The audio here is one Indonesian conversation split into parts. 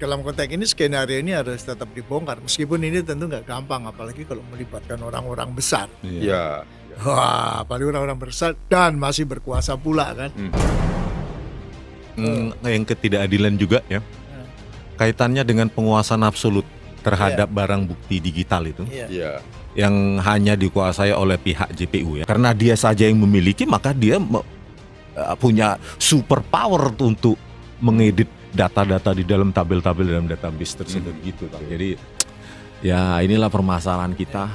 dalam konteks ini skenario ini harus tetap dibongkar meskipun ini tentu nggak gampang apalagi kalau melibatkan orang-orang besar. Iya. Wah, apalagi orang-orang besar dan masih berkuasa pula kan. Yang ketidakadilan juga ya. Kaitannya dengan penguasaan absolut terhadap barang bukti digital itu. Iya. Yang hanya dikuasai oleh pihak JPU ya. Karena dia saja yang memiliki, maka dia punya super power untuk mengedit data-data di dalam tabel-tabel dalam database tersebut gitu Bang. Jadi ya inilah permasalahan kita.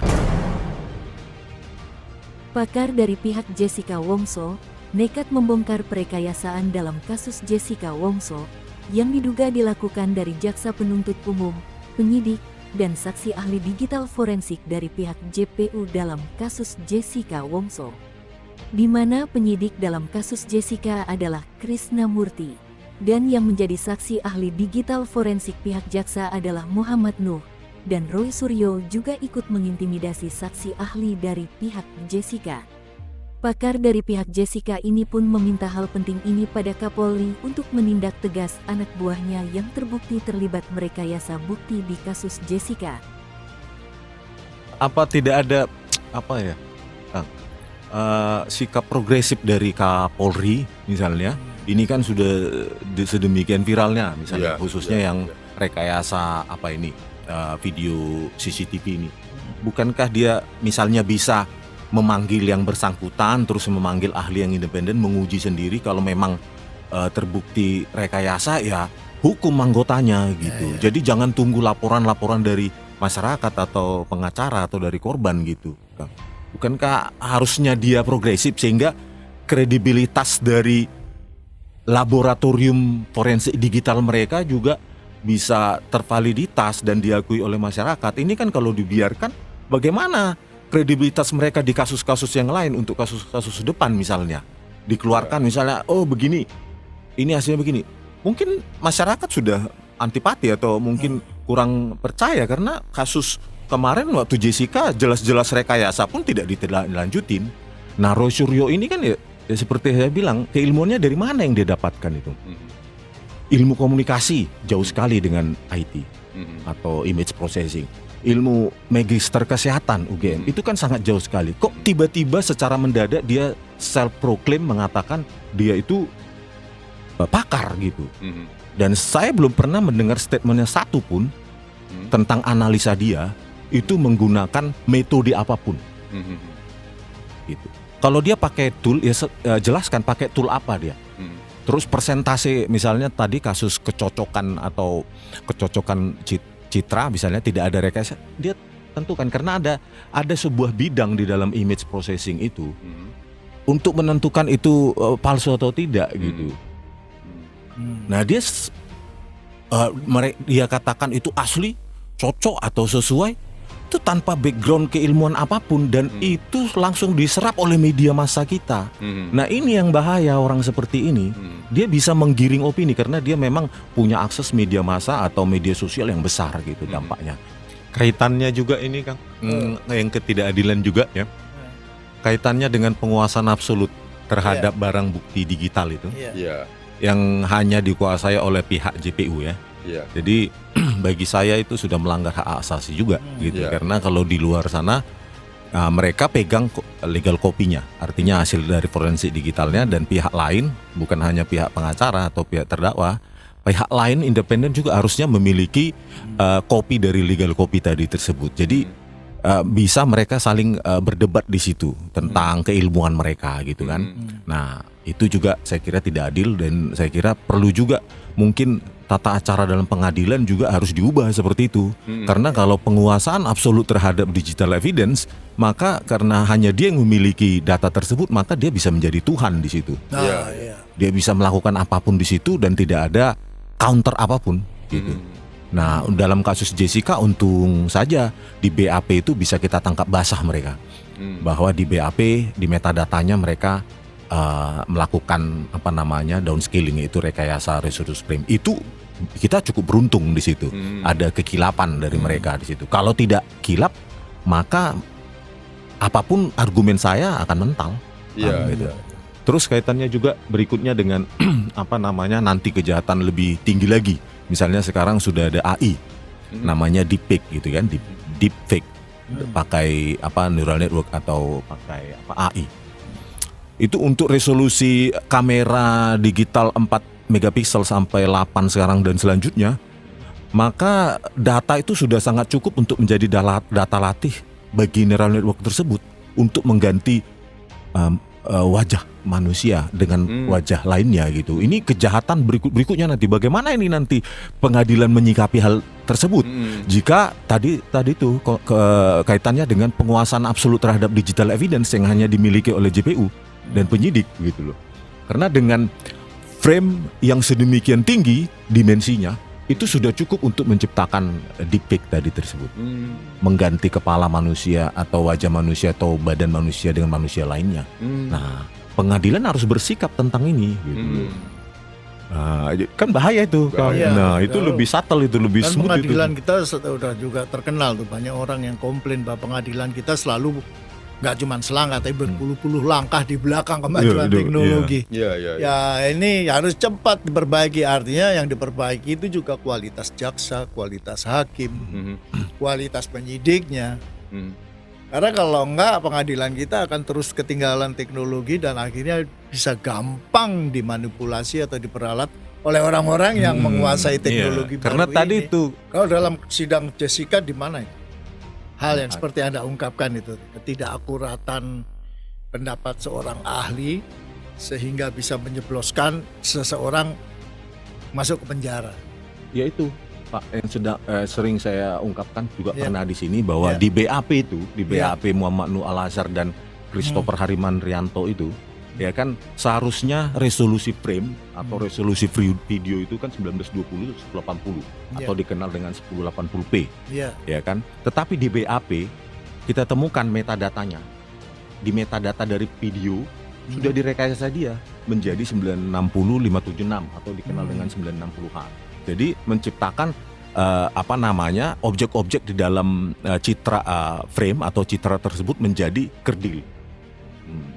Pakar dari pihak Jessica Wongso nekat membongkar perekayasaan dalam kasus Jessica Wongso yang diduga dilakukan dari jaksa penuntut umum, penyidik, dan saksi ahli digital forensik dari pihak JPU dalam kasus Jessica Wongso. Di mana penyidik dalam kasus Jessica adalah Krishna Murty, dan yang menjadi saksi ahli digital forensik pihak jaksa adalah Muhammad Nuh, dan Roy Suryo juga ikut mengintimidasi saksi ahli dari pihak Jessica. Pakar dari pihak Jessica ini pun meminta hal penting ini pada Kapolri untuk menindak tegas anak buahnya yang terbukti terlibat merekayasa bukti di kasus Jessica. Apa tidak ada sikap progresif dari Kapolri misalnya? Ini kan sudah sedemikian viralnya misalnya khususnya yang rekayasa video CCTV ini. Bukankah dia misalnya bisa memanggil yang bersangkutan terus memanggil ahli yang independen menguji sendiri kalau memang terbukti rekayasa ya hukum anggotanya gitu. Jadi jangan tunggu laporan-laporan dari masyarakat atau pengacara atau dari korban gitu. Bukankah harusnya dia progresif sehingga kredibilitas dari laboratorium forensik digital mereka juga bisa tervaliditas dan diakui oleh masyarakat. Ini kan kalau dibiarkan bagaimana kredibilitas mereka di kasus-kasus yang lain untuk kasus-kasus depan misalnya. Dikeluarkan misalnya, oh begini, ini hasilnya begini. Mungkin masyarakat sudah antipati atau mungkin kurang percaya karena kasus kemarin waktu Jessica jelas-jelas rekayasa pun tidak dilanjutin. Nah Roy Suryo ini kan ya seperti saya bilang, keilmuannya dari mana yang dia dapatkan itu? Ilmu komunikasi jauh sekali dengan IT atau image processing. Ilmu magister kesehatan UGM itu kan sangat jauh sekali. Kok tiba-tiba secara mendadak dia self-proclaim mengatakan dia itu pakar gitu. Dan saya belum pernah mendengar statementnya satu pun tentang analisa dia itu menggunakan metode apapun. Gitu. Kalau dia pakai tool, ya jelaskan pakai tool apa dia. Terus persentase misalnya tadi kasus kecocokan atau kecocokan citra misalnya tidak ada rekayasa, dia tentukan karena ada sebuah bidang di dalam image processing itu untuk menentukan itu palsu atau tidak gitu. Nah dia katakan itu asli, cocok atau sesuai. Itu tanpa background keilmuan apapun dan itu langsung diserap oleh media massa kita. Nah ini yang bahaya orang seperti ini. Dia bisa menggiring opini karena dia memang punya akses media massa atau media sosial yang besar gitu dampaknya. Kaitannya juga ini Kang, yang ketidakadilan juga ya. Kaitannya dengan penguasaan absolut terhadap barang bukti digital itu. Yang hanya dikuasai oleh pihak JPU ya. Jadi bagi saya itu sudah melanggar hak asasi juga gitu karena kalau di luar sana mereka pegang legal copy-nya, artinya hasil dari forensik digitalnya dan pihak lain bukan hanya pihak pengacara atau pihak terdakwa, pihak lain independen juga harusnya memiliki kopi dari legal copy tadi tersebut. Jadi bisa mereka saling berdebat di situ tentang keilmuan mereka gitu kan. Nah itu juga saya kira tidak adil dan saya kira perlu juga mungkin tata acara dalam pengadilan juga harus diubah seperti itu. Karena kalau penguasaan absolut terhadap digital evidence, maka karena hanya dia yang memiliki data tersebut, maka dia bisa menjadi Tuhan di situ. Dia bisa melakukan apapun di situ dan tidak ada counter apapun gitu. Nah, dalam kasus Jessica untung saja di BAP itu bisa kita tangkap basah mereka. Bahwa di BAP di metadatanya mereka melakukan downscaling, itu rekayasa resource frame. Itu kita cukup beruntung di situ. Ada kekilapan dari mereka di situ. Kalau tidak kilap, maka apapun argumen saya akan mental. Gitu. Terus kaitannya juga berikutnya dengan apa namanya nanti kejahatan lebih tinggi lagi. Misalnya sekarang sudah ada AI, namanya deepfake gitu kan, deepfake, pakai apa neural network atau pakai apa AI. Itu untuk resolusi kamera digital 4 megapiksel sampai 8 sekarang dan selanjutnya. Maka data itu sudah sangat cukup untuk menjadi data latih bagi neural network tersebut untuk mengganti wajah manusia dengan wajah lainnya gitu. Ini kejahatan berikutnya nanti. Bagaimana ini nanti pengadilan menyikapi hal tersebut? Jika tadi itu kaitannya dengan penguasaan absolut terhadap digital evidence yang hanya dimiliki oleh JPU dan penyidik gitu loh. Karena dengan frame yang sedemikian tinggi dimensinya itu sudah cukup untuk menciptakan deepfake tadi tersebut. Mengganti kepala manusia atau wajah manusia atau badan manusia dengan manusia lainnya. Nah, pengadilan harus bersikap tentang ini gitu. Nah, kan bahaya itu. Bahaya. Nah, itu lebih subtle, itu lebih Dan smooth pengadilan itu. kita sudah juga terkenal tuh, banyak orang yang komplain bahwa pengadilan kita selalu nggak cuma selangkah tapi berpuluh-puluh langkah di belakang kemajuan teknologi. Ya ini harus cepat diperbaiki, artinya yang diperbaiki itu juga kualitas jaksa, kualitas hakim, kualitas penyidiknya. Karena kalau enggak pengadilan kita akan terus ketinggalan teknologi dan akhirnya bisa gampang dimanipulasi atau diperalat oleh orang-orang yang menguasai teknologi baru karena tadi ini. itu Kalau dalam sidang Jessica di mana itu? Hal yang seperti Anda ungkapkan itu, ketidakakuratan pendapat seorang ahli sehingga bisa menjebloskan seseorang masuk ke penjara. ya itu Pak yang sering saya ungkapkan juga Ya. pernah di sini bahwa Ya. di BAP itu, di Ya. BAP Muhammad Nuh Al-Azhar dan Christopher Hariman Rianto itu, ya kan seharusnya resolusi frame atau resolusi video itu kan 1920 1080 atau dikenal dengan 1080p, Iya. ya kan. Tetapi di BAP kita temukan metadatanya. Di metadata dari video sudah direkayasa dia menjadi 960 576 atau dikenal dengan 960H. Jadi menciptakan apa namanya objek-objek di dalam citra frame atau citra tersebut menjadi kerdil.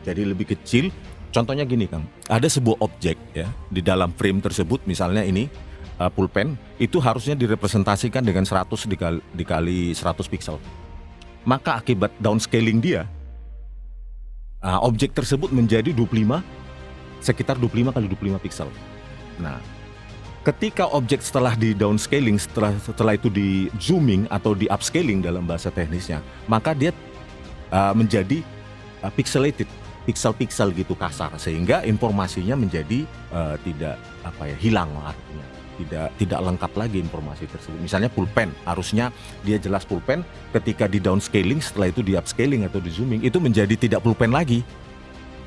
Jadi lebih kecil. Contohnya gini Kang, ada sebuah objek ya di dalam frame tersebut, misalnya ini pulpen, itu harusnya direpresentasikan dengan 100 dikali 100 pixel. Maka akibat downscaling dia, objek tersebut menjadi 25, sekitar 25 kali 25 pixel. Nah, ketika objek setelah di downscaling, setelah itu di zooming atau di upscaling dalam bahasa teknisnya, maka dia menjadi pixelated, pixel-pixel gitu kasar, sehingga informasinya menjadi hilang artinya, tidak lengkap lagi informasi tersebut. Misalnya pulpen, harusnya dia jelas pulpen, ketika di downscaling setelah itu di upscaling atau di zooming itu menjadi tidak pulpen lagi.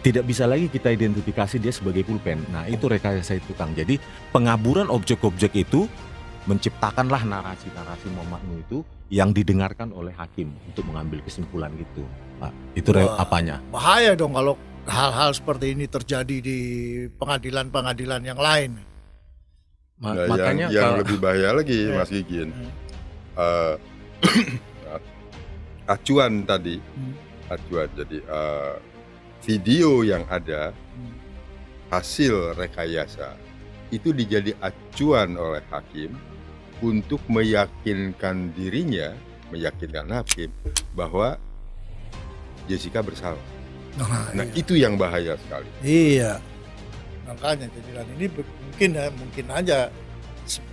Tidak bisa lagi kita identifikasi dia sebagai pulpen. Nah, itu rekayasa itu Kang. Jadi pengaburan objek-objek itu menciptakanlah narasi-narasi Muhammad Nuh itu yang didengarkan oleh hakim untuk mengambil kesimpulan gitu, Pak. Itu apanya? Bahaya dong kalau hal-hal seperti ini terjadi di pengadilan-pengadilan yang lain. Makanya yang lebih bahaya lagi Mas Gigin, acuan tadi, jadi video yang ada hasil rekayasa itu dijadi acuan oleh hakim untuk meyakinkan dirinya, meyakinkan hakim bahwa Jessica bersalah. Nah, itu yang bahaya sekali. Iya. Makanya jadi ini mungkin aja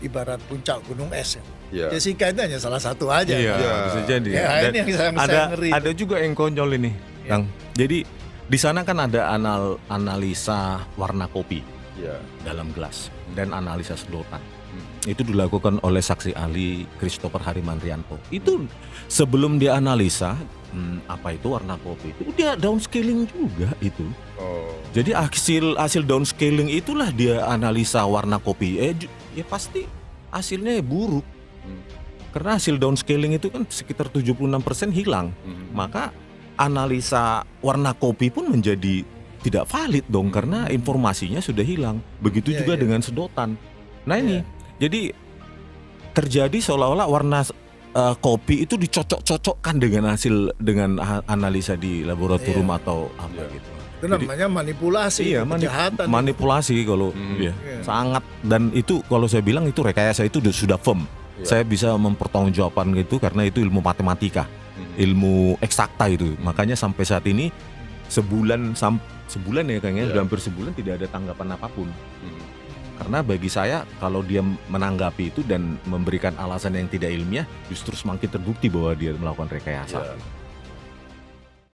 ibarat puncak gunung es ya. Ya. Jessica itu hanya salah satu aja. Iya, Ya. bisa jadi. Ya, Dan ini yang saya ngeri. ada juga yang konyol ini, Kang. Jadi di sana kan ada analisa warna kopi Ya. dalam gelas dan analisa sedotan. Itu dilakukan oleh saksi ahli Christopher Hariman Rianto. Itu sebelum dia analisa apa itu warna kopi itu dia downscaling juga itu. Oh. Jadi hasil downscaling itulah dia analisa warna kopi. Ya pasti hasilnya buruk. Karena hasil downscaling itu kan sekitar 76% hilang. Maka analisa warna kopi pun menjadi tidak valid dong karena informasinya sudah hilang. Begitu juga dengan sedotan. Nah ini jadi terjadi seolah-olah warna kopi itu dicocok-cocokkan dengan analisa di laboratorium atau apa gitu. Itu namanya manipulasi, kejahatan. Manipulasi kalau sangat, dan itu kalau saya bilang itu rekayasa itu sudah firm. Saya bisa mempertanggungjawabkan itu karena itu ilmu matematika, ilmu eksakta itu. Makanya sampai saat ini sebulan ya kayaknya sudah hampir sebulan tidak ada tanggapan apapun. Karena bagi saya kalau dia menanggapi itu dan memberikan alasan yang tidak ilmiah, justru semakin terbukti bahwa dia melakukan rekayasa.